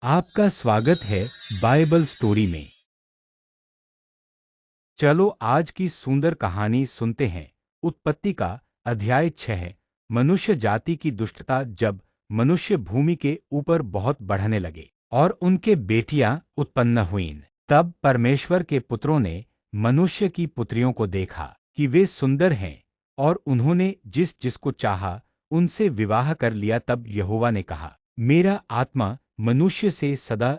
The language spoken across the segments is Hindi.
आपका स्वागत है बाइबल स्टोरी में। चलो आज की सुंदर कहानी सुनते हैं। उत्पत्ति का अध्याय 6। मनुष्य जाति की दुष्टता। जब मनुष्य भूमि के ऊपर बहुत बढ़ने लगे और उनके बेटियां उत्पन्न हुईं, तब परमेश्वर के पुत्रों ने मनुष्य की पुत्रियों को देखा कि वे सुंदर हैं, और उन्होंने जिस जिसको चाहा उनसे विवाह कर लिया। तब यहोवा ने कहा, मेरा आत्मा मनुष्य से सदा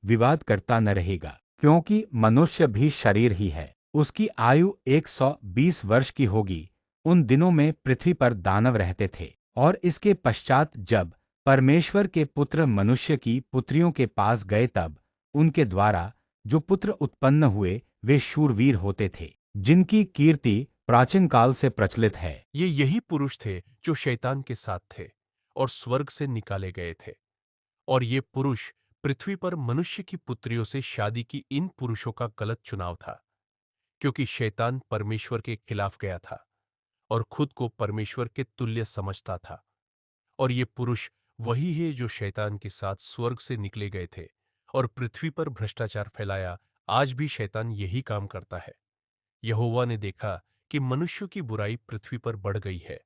विवाद करता न रहेगा, क्योंकि मनुष्य भी शरीर ही है। उसकी आयु 120 वर्ष की होगी। उन दिनों में पृथ्वी पर दानव रहते थे। और इसके पश्चात जब परमेश्वर के पुत्र मनुष्य की पुत्रियों के पास गए, तब उनके द्वारा जो पुत्र उत्पन्न हुए वे शूरवीर होते थे, जिनकी कीर्ति प्राचीन काल से प्रचलित है। ये यही पुरुष थे जो शैतान के साथ थे और स्वर्ग से निकाले गए थे। और ये पुरुष पृथ्वी पर मनुष्य की पुत्रियों से शादी की इन पुरुषों का गलत चुनाव था, क्योंकि शैतान परमेश्वर के खिलाफ गया था और खुद को परमेश्वर के तुल्य समझता था। और ये पुरुष वही है जो शैतान के साथ स्वर्ग से निकले गए थे और पृथ्वी पर भ्रष्टाचार फैलाया। आज भी शैतान यही काम करता है। यहोवा ने देखा कि मनुष्यों की बुराई पृथ्वी पर बढ़ गई है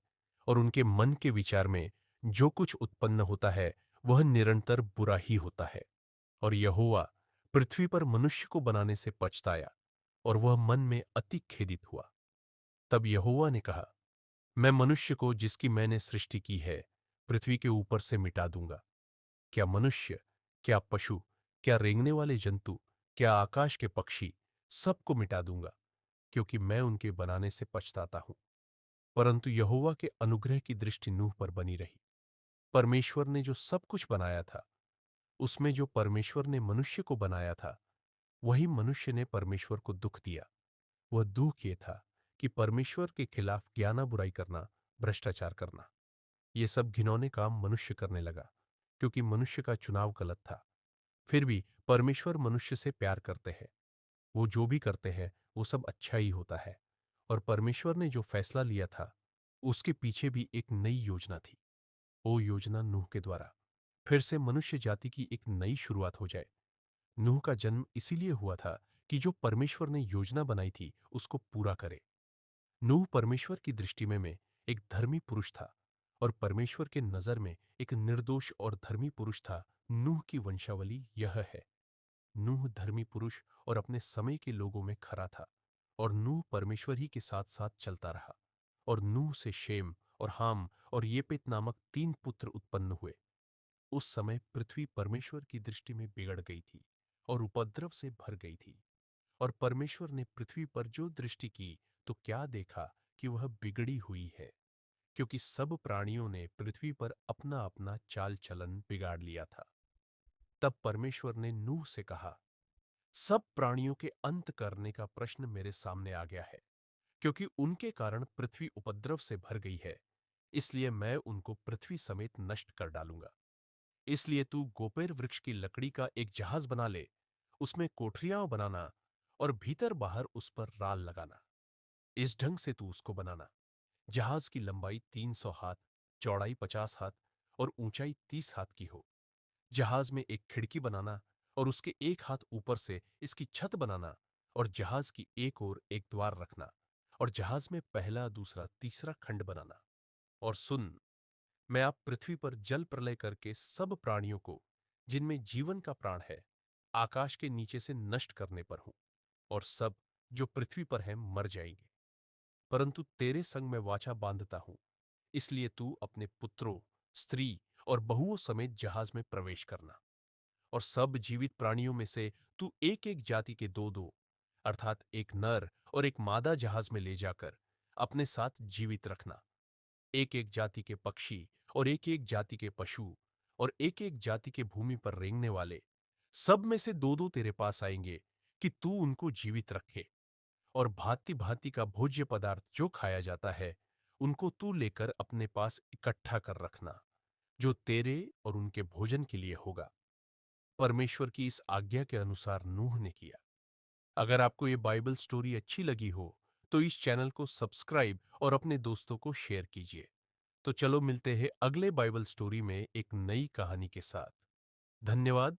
और उनके मन के विचार में जो कुछ उत्पन्न होता है वह निरंतर बुरा ही होता है। और यहोवा पृथ्वी पर मनुष्य को बनाने से पछताया और वह मन में अति खेदित हुआ। तब यहोवा ने कहा, मैं मनुष्य को जिसकी मैंने सृष्टि की है पृथ्वी के ऊपर से मिटा दूंगा। क्या मनुष्य, क्या पशु, क्या रेंगने वाले जंतु, क्या आकाश के पक्षी, सबको मिटा दूंगा, क्योंकि मैं उनके बनाने से पछताता हूं। परंतु यहोवा के अनुग्रह की दृष्टि नूह पर बनी रही। परमेश्वर ने जो सब कुछ बनाया था, उसमें जो परमेश्वर ने मनुष्य को बनाया था, वही मनुष्य ने परमेश्वर को दुख दिया। वह दुख ये था कि परमेश्वर के खिलाफ ज्ञाना बुराई करना, भ्रष्टाचार करना, ये सब घिनौने काम मनुष्य करने लगा, क्योंकि मनुष्य का चुनाव गलत था। फिर भी परमेश्वर मनुष्य से प्यार करते हैं। वो जो भी करते हैं वो सब अच्छा ही होता है। और परमेश्वर ने जो फैसला लिया था उसके पीछे भी एक नई योजना थी। वो योजना नूह के द्वारा फिर से मनुष्य जाति की एक नई शुरुआत हो जाए। नूह का जन्म इसीलिए हुआ था कि जो परमेश्वर ने योजना बनाई थी उसको पूरा करे। नूह परमेश्वर की दृष्टि में एक धर्मी पुरुष था और परमेश्वर के नजर में एक निर्दोष और धर्मी पुरुष था। नूह की वंशावली यह है। नूह धर्मी पुरुष और अपने समय के लोगों में खरा था, और नूह परमेश्वर ही के साथ साथ चलता रहा। और नूह से शेम और हाम और येपेत नामक 3 पुत्र उत्पन्न हुए। उस समय पृथ्वी परमेश्वर की दृष्टि में बिगड़ गई थी और उपद्रव से भर गई थी। और परमेश्वर ने पृथ्वी पर जो दृष्टि की तो क्या देखा कि वह बिगड़ी हुई है, क्योंकि सब प्राणियों ने पृथ्वी पर अपना अपना चाल चलन बिगाड़ लिया था। तब परमेश्वर ने नूह से कहा, सब प्राणियों के अंत करने का प्रश्न मेरे सामने आ गया है, क्योंकि उनके कारण पृथ्वी उपद्रव से भर गई है। इसलिए मैं उनको पृथ्वी समेत नष्ट कर डालूंगा। इसलिए तू गोपेर वृक्ष की लकड़ी का एक जहाज बना ले, उसमें कोठरियां बनाना और भीतर बाहर उस पर राल लगाना। इस ढंग से तू उसको बनाना, जहाज की लंबाई 300 हाथ, चौड़ाई 50 हाथ और ऊंचाई 30 हाथ की हो। जहाज में एक खिड़की बनाना और उसके एक हाथ ऊपर से इसकी छत बनाना, और जहाज की एक ओर एक द्वार रखना, और जहाज में पहला, दूसरा, तीसरा खंड बनाना। और सुन, मैं आप पृथ्वी पर जल प्रलय करके सब प्राणियों को जिनमें जीवन का प्राण है आकाश के नीचे से नष्ट करने पर हूं, और सब जो पृथ्वी पर हैं मर जाएंगे। परंतु तेरे संग मैं वाचा बांधता हूं, इसलिए तू अपने पुत्रों, स्त्री और बहुओं समेत जहाज में प्रवेश करना। और सब जीवित प्राणियों में से तू एक एक जाति के दो दो, अर्थात एक नर और एक मादा जहाज में ले जाकर अपने साथ जीवित रखना। एक एक जाति के पक्षी और एक एक जाति के पशु और एक एक जाति के भूमि पर रेंगने वाले, सब में से दो दो तेरे पास आएंगे कि तू उनको जीवित रखे। और भांति भांति का भोज्य पदार्थ जो खाया जाता है उनको तू लेकर अपने पास इकट्ठा कर रखना, जो तेरे और उनके भोजन के लिए होगा। परमेश्वर की इस आज्ञा के अनुसार नूह ने किया। अगर आपको ये बाइबल स्टोरी अच्छी लगी हो तो इस चैनल को सब्सक्राइब और अपने दोस्तों को शेयर कीजिए। तो चलो मिलते हैं अगले बाइबल स्टोरी में एक नई कहानी के साथ। धन्यवाद।